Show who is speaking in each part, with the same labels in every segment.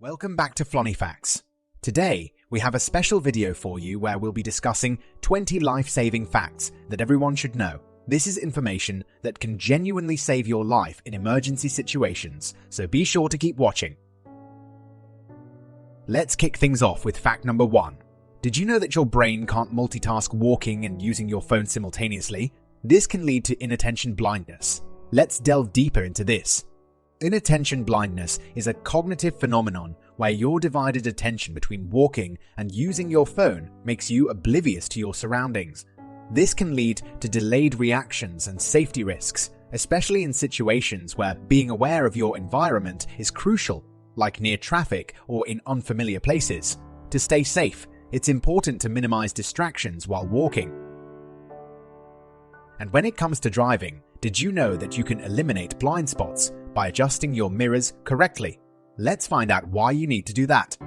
Speaker 1: Welcome back to Flonny Facts. Today, we have a special video for you where we'll be discussing 20 life-saving facts that everyone should know. This is information that can genuinely save your life in emergency situations, so be sure to keep watching. Let's kick things off with fact number 1. Did you know that your brain can't multitask walking and using your phone simultaneously? This can lead to inattention blindness. Let's delve deeper into this. Inattention blindness is a cognitive phenomenon where your divided attention between walking and using your phone makes you oblivious to your surroundings. This can lead to delayed reactions and safety risks, especially in situations where being aware of your environment is crucial, like near traffic or in unfamiliar places. To stay safe, it's important to minimize distractions while walking. And when it comes to driving, did you know that you can eliminate blind spots by adjusting your mirrors correctly? Let's find out why you need to do that.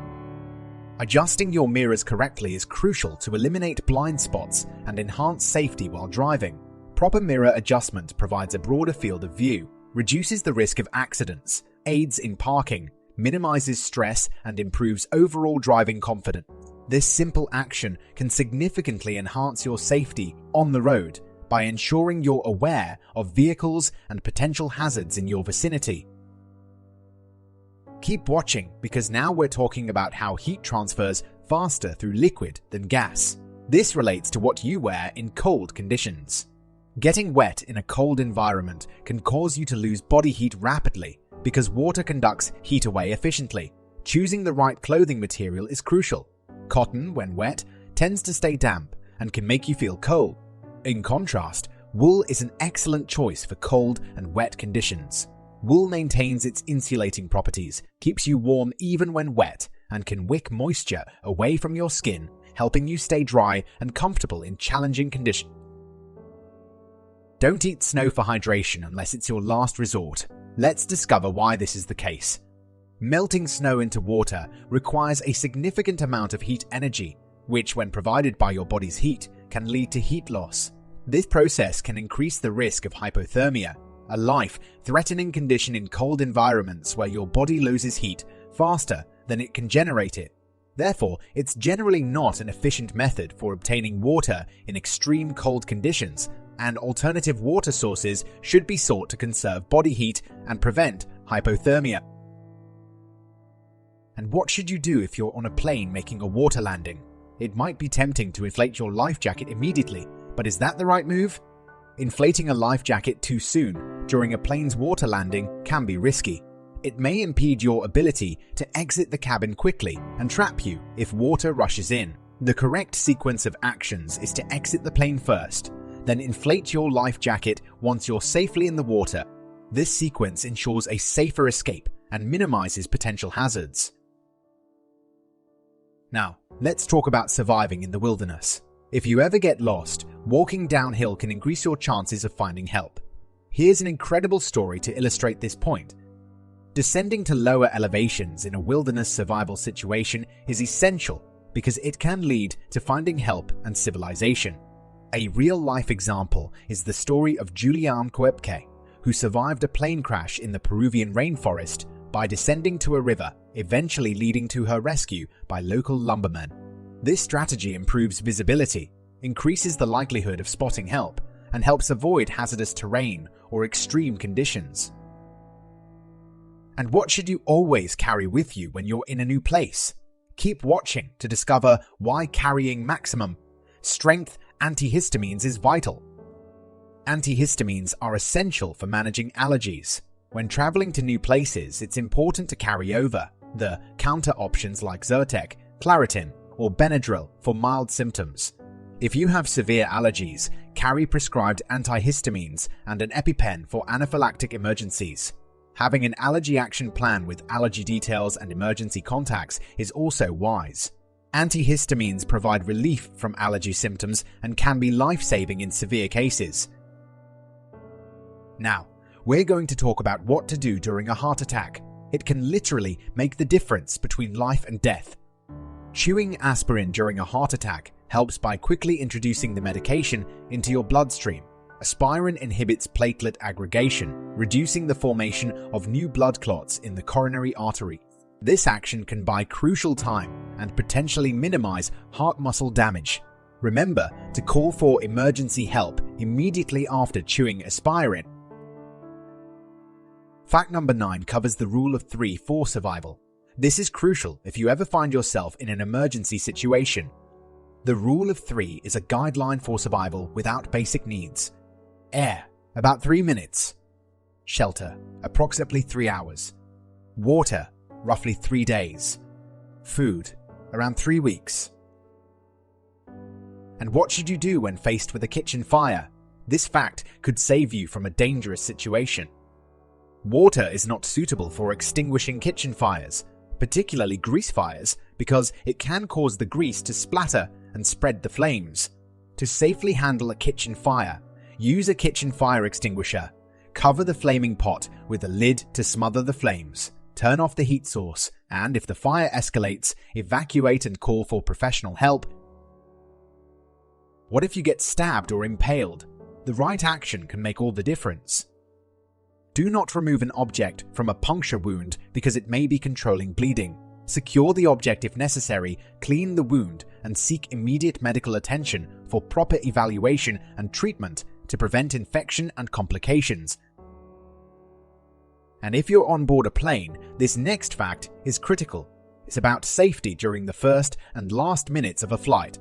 Speaker 1: Adjusting your mirrors correctly is crucial to eliminate blind spots and enhance safety while driving. Proper mirror adjustment provides a broader field of view, reduces the risk of accidents, aids in parking, minimizes stress, and improves overall driving confidence. This simple action can significantly enhance your safety on the road by ensuring you're aware of vehicles and potential hazards in your vicinity. Keep watching because now we're talking about how heat transfers faster through liquid than gas. This relates to what you wear in cold conditions. Getting wet in a cold environment can cause you to lose body heat rapidly because water conducts heat away efficiently. Choosing the right clothing material is crucial. Cotton, when wet, tends to stay damp and can make you feel cold. In contrast, wool is an excellent choice for cold and wet conditions. Wool maintains its insulating properties, keeps you warm even when wet, and can wick moisture away from your skin, helping you stay dry and comfortable in challenging conditions. Don't eat snow for hydration unless it's your last resort. Let's discover why this is the case. Melting snow into water requires a significant amount of heat energy, which, when provided by your body's heat, can lead to heat loss. This process can increase the risk of hypothermia, a life-threatening condition in cold environments where your body loses heat faster than it can generate it. Therefore, it's generally not an efficient method for obtaining water in extreme cold conditions, and alternative water sources should be sought to conserve body heat and prevent hypothermia. And what should you do if you're on a plane making a water landing? It might be tempting to inflate your life jacket immediately, but is that the right move? Inflating a life jacket too soon during a plane's water landing can be risky. It may impede your ability to exit the cabin quickly and trap you if water rushes in. The correct sequence of actions is to exit the plane first, then inflate your life jacket once you're safely in the water. This sequence ensures a safer escape and minimizes potential hazards. Now, let's talk about surviving in the wilderness. If you ever get lost, walking downhill can increase your chances of finding help. Here's an incredible story to illustrate this point. Descending to lower elevations in a wilderness survival situation is essential because it can lead to finding help and civilization. A real-life example is the story of Julian Koepke, who survived a plane crash in the Peruvian rainforest by descending to a river, eventually leading to her rescue by local lumbermen. This strategy improves visibility, increases the likelihood of spotting help, and helps avoid hazardous terrain or extreme conditions. And what should you always carry with you when you're in a new place? Keep watching to discover why carrying maximum strength antihistamines is vital. Antihistamines are essential for managing allergies. When traveling to new places, it's important to carry over the counter options like Zyrtec, Claritin, or Benadryl for mild symptoms. If you have severe allergies, carry prescribed antihistamines and an EpiPen for anaphylactic emergencies. Having an allergy action plan with allergy details and emergency contacts is also wise. Antihistamines provide relief from allergy symptoms and can be life-saving in severe cases. Now, we're going to talk about what to do during a heart attack. It can literally make the difference between life and death. Chewing aspirin during a heart attack helps by quickly introducing the medication into your bloodstream. Aspirin inhibits platelet aggregation, reducing the formation of new blood clots in the coronary artery. This action can buy crucial time and potentially minimize heart muscle damage. Remember to call for emergency help immediately after chewing aspirin. Fact number 9 covers the rule of 3 for survival. This is crucial if you ever find yourself in an emergency situation. The rule of 3 is a guideline for survival without basic needs. Air, about 3 minutes. Shelter, approximately 3 hours. Water, roughly 3 days. Food, around 3 weeks. And what should you do when faced with a kitchen fire? This fact could save you from a dangerous situation. Water is not suitable for extinguishing kitchen fires, particularly grease fires, because it can cause the grease to splatter and spread the flames. To safely handle a kitchen fire, use a kitchen fire extinguisher. Cover the flaming pot with a lid to smother the flames. Turn off the heat source, and if the fire escalates, evacuate and call for professional help. What if you get stabbed or impaled? The right action can make all the difference. Do not remove an object from a puncture wound because it may be controlling bleeding. Secure the object if necessary, clean the wound, and seek immediate medical attention for proper evaluation and treatment to prevent infection and complications. And if you're on board a plane, this next fact is critical. It's about safety during the first and last minutes of a flight.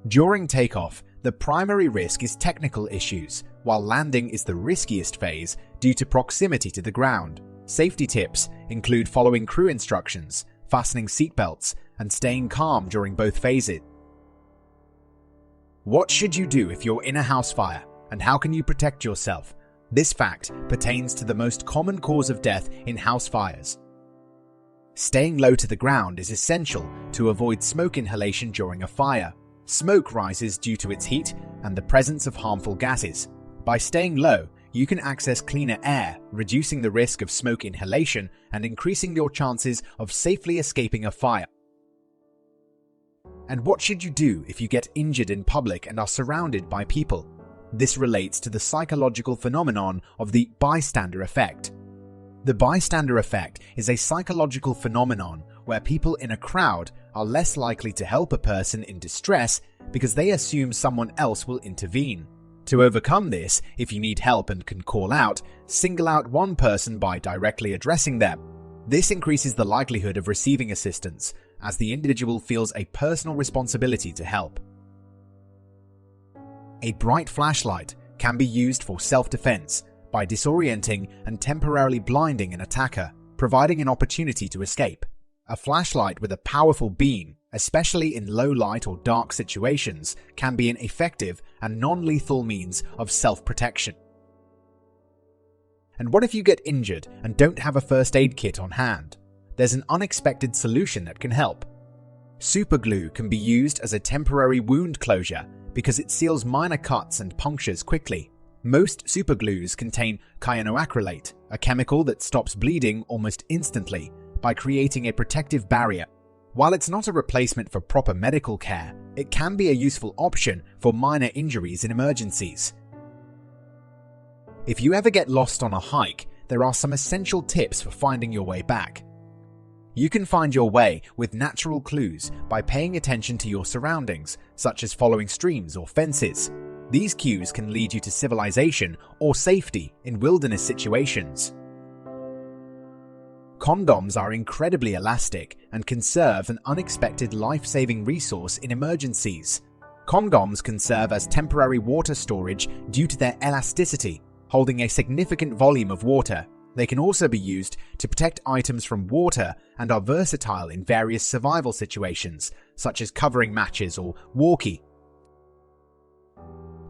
Speaker 1: During takeoff, the primary risk is technical issues, while landing is the riskiest phase due to proximity to the ground. Safety tips include following crew instructions, fastening seatbelts, and staying calm during both phases. What should you do if you're in a house fire, and how can you protect yourself? This fact pertains to the most common cause of death in house fires. Staying low to the ground is essential to avoid smoke inhalation during a fire. Smoke rises due to its heat and the presence of harmful gases. By staying low, you can access cleaner air, reducing the risk of smoke inhalation and increasing your chances of safely escaping a fire. And what should you do if you get injured in public and are surrounded by people? This relates to the psychological phenomenon of the bystander effect. The bystander effect is a psychological phenomenon where people in a crowd are less likely to help a person in distress because they assume someone else will intervene. To overcome this, if you need help and can call out, single out one person by directly addressing them. This increases the likelihood of receiving assistance, as the individual feels a personal responsibility to help. A bright flashlight can be used for self-defense by disorienting and temporarily blinding an attacker, providing an opportunity to escape. A flashlight with a powerful beam, especially in low light or dark situations, can be an effective and non-lethal means of self-protection. And what if you get injured and don't have a first aid kit on hand? There's an unexpected solution that can help. Superglue can be used as a temporary wound closure because it seals minor cuts and punctures quickly. Most superglues contain cyanoacrylate, a chemical that stops bleeding almost instantly by creating a protective barrier. While it's not a replacement for proper medical care, it can be a useful option for minor injuries in emergencies. If you ever get lost on a hike, there are some essential tips for finding your way back. You can find your way with natural clues by paying attention to your surroundings, such as following streams or fences. These cues can lead you to civilization or safety in wilderness situations. Condoms are incredibly elastic and can serve an unexpected life-saving resource in emergencies. Condoms can serve as temporary water storage due to their elasticity, holding a significant volume of water. They can also be used to protect items from water and are versatile in various survival situations, such as covering matches or walkie.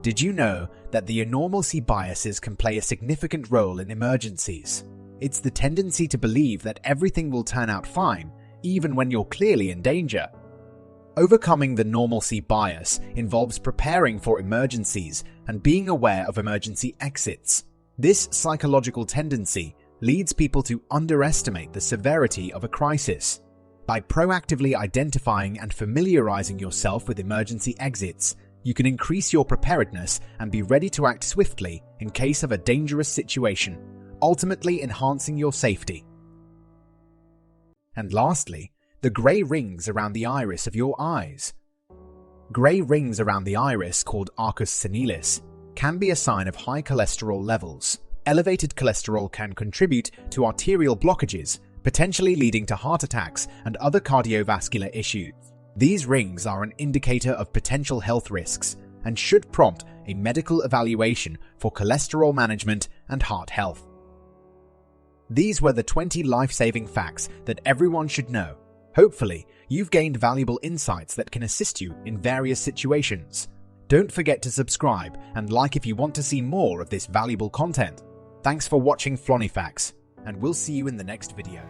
Speaker 1: Did you know that the enormalcy biases can play a significant role in emergencies? It's the tendency to believe that everything will turn out fine, even when you're clearly in danger. Overcoming the normalcy bias involves preparing for emergencies and being aware of emergency exits. This psychological tendency leads people to underestimate the severity of a crisis. By proactively identifying and familiarizing yourself with emergency exits, you can increase your preparedness and be ready to act swiftly in case of a dangerous situation, ultimately enhancing your safety. And lastly, the grey rings around the iris of your eyes. Grey rings around the iris, called arcus senilis, can be a sign of high cholesterol levels. Elevated cholesterol can contribute to arterial blockages, potentially leading to heart attacks and other cardiovascular issues. These rings are an indicator of potential health risks and should prompt a medical evaluation for cholesterol management and heart health. These were the 20 life-saving facts that everyone should know. Hopefully, you've gained valuable insights that can assist you in various situations. Don't forget to subscribe and like if you want to see more of this valuable content. Thanks for watching Flonny Facts, and we'll see you in the next video.